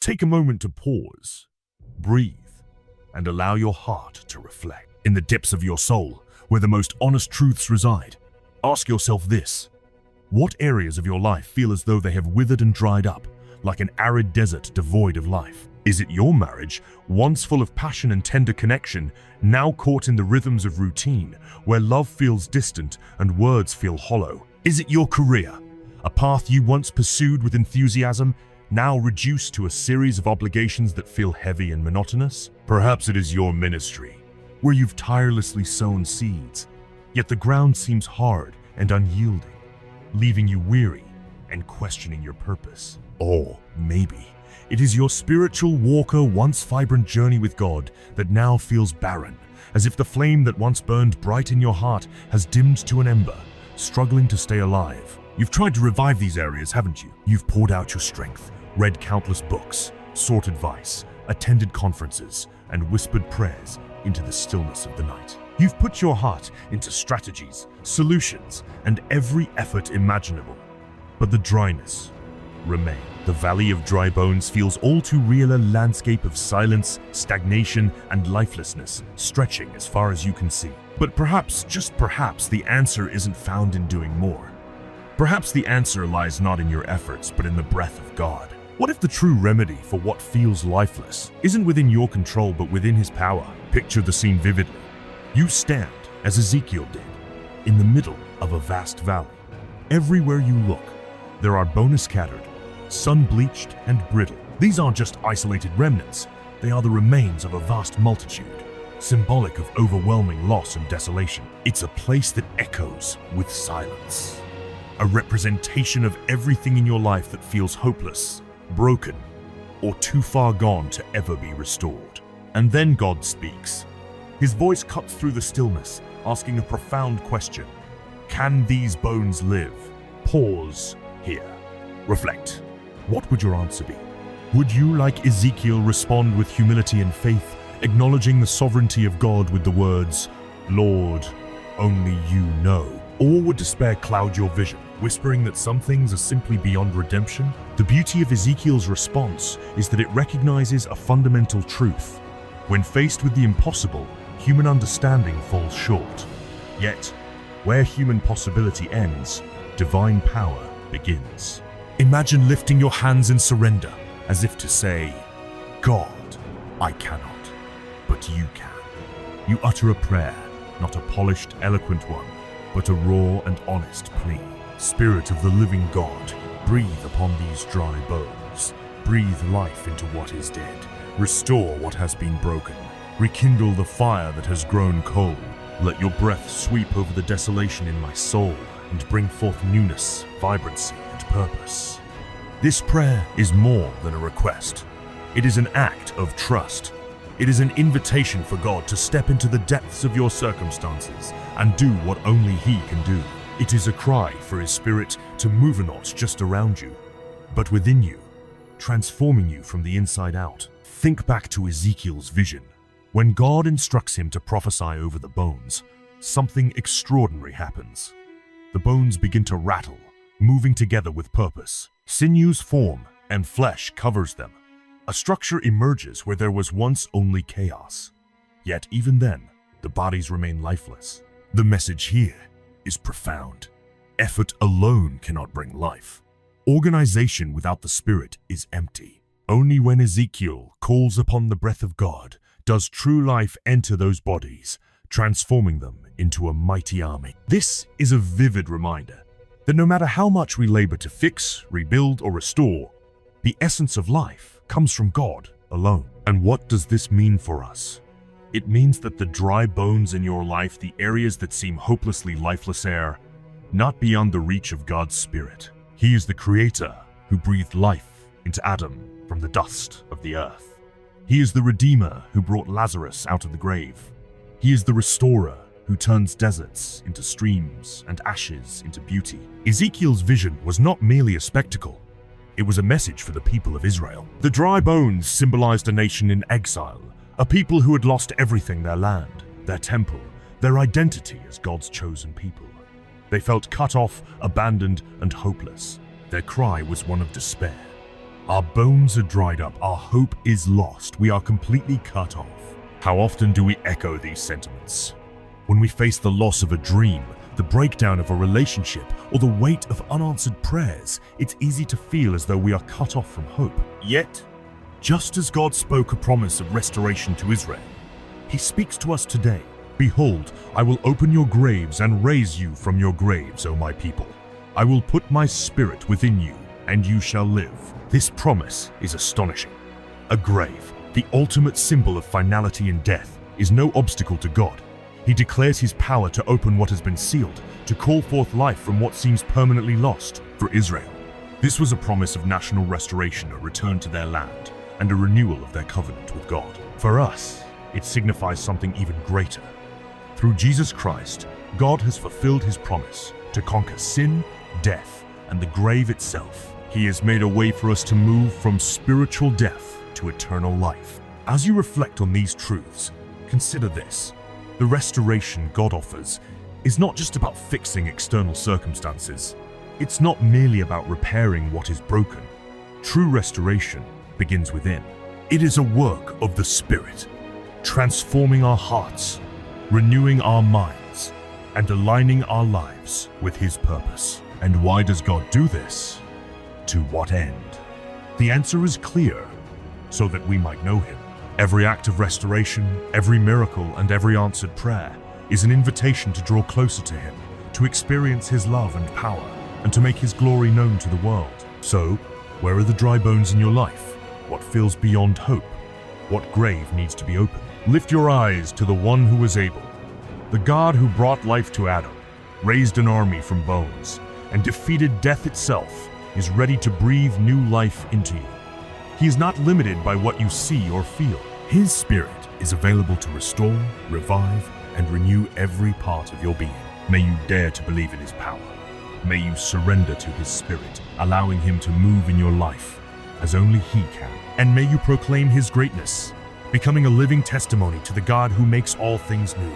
Take a moment to pause, breathe, and allow your heart to reflect. In the depths of your soul, where the most honest truths reside, ask yourself this: what areas of your life feel as though they have withered and dried up, like an arid desert devoid of life? Is it your marriage, once full of passion and tender connection, now caught in the rhythms of routine, where love feels distant and words feel hollow? Is it your career, a path you once pursued with enthusiasm, now reduced to a series of obligations that feel heavy and monotonous? Perhaps it is your ministry, where you've tirelessly sown seeds, yet the ground seems hard and unyielding, leaving you weary and questioning your purpose. Or maybe it is your spiritual walker, once vibrant journey with God that now feels barren, as if the flame that once burned bright in your heart has dimmed to an ember, struggling to stay alive. You've tried to revive these areas, haven't you? You've poured out your strength, read countless books, sought advice, attended conferences, and whispered prayers into the stillness of the night. You've put your heart into strategies, solutions, and every effort imaginable, but the dryness remains. The valley of dry bones feels all too real, a landscape of silence, stagnation, and lifelessness, stretching as far as you can see. But perhaps, just perhaps, the answer isn't found in doing more. Perhaps the answer lies not in your efforts, but in the breath of God. What if the true remedy for what feels lifeless isn't within your control, but within His power? Picture the scene vividly. You stand, as Ezekiel did, in the middle of a vast valley. Everywhere you look, there are bones scattered, sun-bleached and brittle. These aren't just isolated remnants, they are the remains of a vast multitude, symbolic of overwhelming loss and desolation. It's a place that echoes with silence, a representation of everything in your life that feels hopeless, broken, or too far gone to ever be restored. And then God speaks. His voice cuts through the stillness, asking a profound question. Can these bones live? Pause here. Reflect. What would your answer be? Would you, like Ezekiel, respond with humility and faith, acknowledging the sovereignty of God with the words, "Lord, only you know"? Or would despair cloud your vision, whispering that some things are simply beyond redemption? The beauty of Ezekiel's response is that it recognizes a fundamental truth. When faced with the impossible, human understanding falls short. Yet, where human possibility ends, divine power begins. Imagine lifting your hands in surrender, as if to say, "God, I cannot, but you can." You utter a prayer, not a polished, eloquent one, but a raw and honest plea. Spirit of the living God, breathe upon these dry bones. Breathe life into what is dead. Restore what has been broken. Rekindle the fire that has grown cold. Let your breath sweep over the desolation in my soul and bring forth newness, vibrancy, and purpose. This prayer is more than a request. It is an act of trust. It is an invitation for God to step into the depths of your circumstances and do what only He can do. It is a cry for His Spirit to move not just around you, but within you, transforming you from the inside out. Think back to Ezekiel's vision. When God instructs him to prophesy over the bones, something extraordinary happens. The bones begin to rattle, moving together with purpose. Sinews form, and flesh covers them. A structure emerges where there was once only chaos. Yet even then, the bodies remain lifeless. The message here is profound. Effort alone cannot bring life. Organization without the Spirit is empty. Only when Ezekiel calls upon the breath of God does true life enter those bodies, transforming them into a mighty army. This is a vivid reminder that no matter how much we labor to fix, rebuild, or restore, the essence of life comes from God alone. And what does this mean for us? It means that the dry bones in your life, the areas that seem hopelessly lifeless, are not beyond the reach of God's Spirit. He is the Creator who breathed life into Adam from the dust of the earth. He is the Redeemer who brought Lazarus out of the grave. He is the Restorer who turns deserts into streams and ashes into beauty. Ezekiel's vision was not merely a spectacle. It was a message for the people of Israel. The dry bones symbolized a nation in exile, a people who had lost everything: their land, their temple, their identity as God's chosen people. They felt cut off, abandoned, and hopeless. Their cry was one of despair. Our bones are dried up, our hope is lost, we are completely cut off. How often do we echo these sentiments? When we face the loss of a dream, the breakdown of a relationship, or the weight of unanswered prayers, it's easy to feel as though we are cut off from hope. Yet, just as God spoke a promise of restoration to Israel, He speaks to us today. Behold, I will open your graves and raise you from your graves, O my people. I will put my spirit within you, and you shall live. This promise is astonishing. A grave, the ultimate symbol of finality in death, is no obstacle to God. He declares His power to open what has been sealed, to call forth life from what seems permanently lost. For Israel, this was a promise of national restoration, a return to their land, and a renewal of their covenant with God. For us, it signifies something even greater. Through Jesus Christ, God has fulfilled His promise to conquer sin, death, and the grave itself. He has made a way for us to move from spiritual death to eternal life. As you reflect on these truths, consider this. The restoration God offers is not just about fixing external circumstances. It's not merely about repairing what is broken. True restoration begins within. It is a work of the Spirit, transforming our hearts, renewing our minds, and aligning our lives with His purpose. And why does God do this? To what end? The answer is clear, so that we might know Him. Every act of restoration, every miracle, and every answered prayer is an invitation to draw closer to Him, to experience His love and power, and to make His glory known to the world. So, where are the dry bones in your life? What feels beyond hope? What grave needs to be opened? Lift your eyes to the one who is able. The God who brought life to Adam, raised an army from bones, and defeated death itself, is ready to breathe new life into you. He is not limited by what you see or feel. His Spirit is available to restore, revive, and renew every part of your being. May you dare to believe in His power. May you surrender to His Spirit, allowing Him to move in your life as only He can. And may you proclaim His greatness, becoming a living testimony to the God who makes all things new.